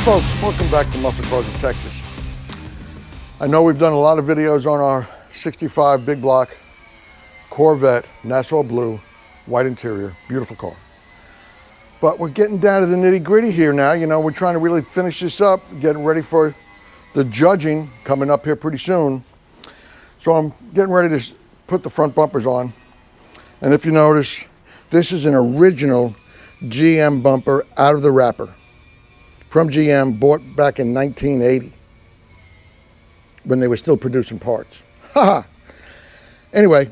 folks, welcome back to Muscle Cars of Texas. I know we've done a lot of videos on our 65 big block Corvette, Nassau Blue, white interior, beautiful car. But we're getting down to the nitty gritty here now. You know, we're trying to really finish this up, getting ready for the judging coming up here pretty soon. So I'm getting ready to put the front bumpers on. And if you notice, this is an original GM bumper out of the wrapper from GM, bought back in 1980 when they were still producing parts. Haha. Anyway,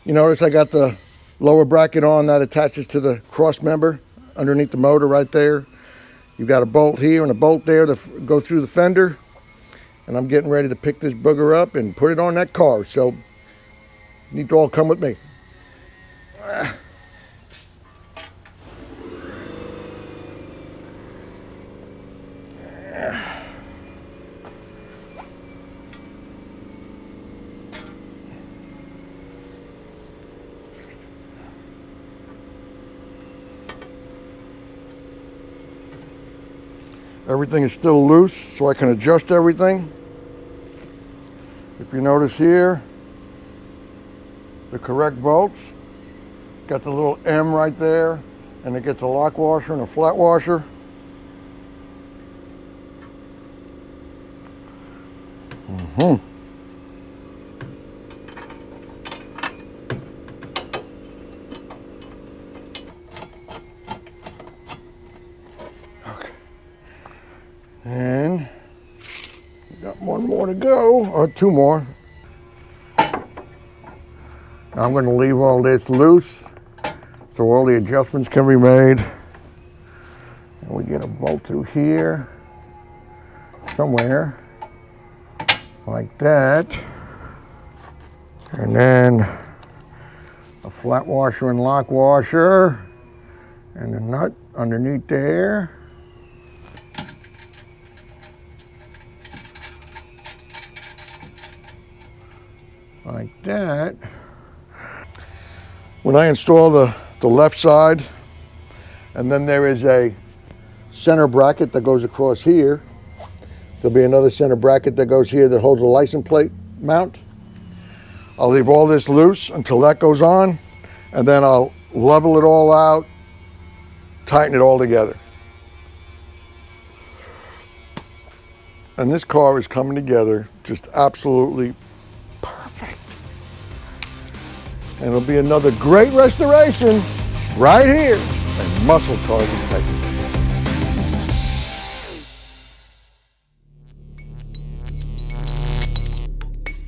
you notice I got the lower bracket on that attaches to the cross member underneath the motor right there. You've got a bolt here and a bolt there to go through the fender. And I'm getting ready to pick this booger up and put it on that car. So you need to all come with me. Everything is still loose, so I can adjust everything. If you notice here, the correct bolts, got the little M right there, and it gets a lock washer and a flat washer. Okay. And we got one more to go, or two more. I'm going to leave all this loose so all the adjustments can be made. And we get a bolt through here somewhere like that. And then a flat washer and lock washer and a nut underneath there. Like that. When I install the left side, and then there is a center bracket that goes across here. There'll be another center bracket that goes here that holds a license plate mount. I'll leave all this loose until that goes on, and then I'll level it all out, tighten it all together. And this car is coming together just absolutely perfect. And it'll be another great restoration right here at Muscle Cars of Texas.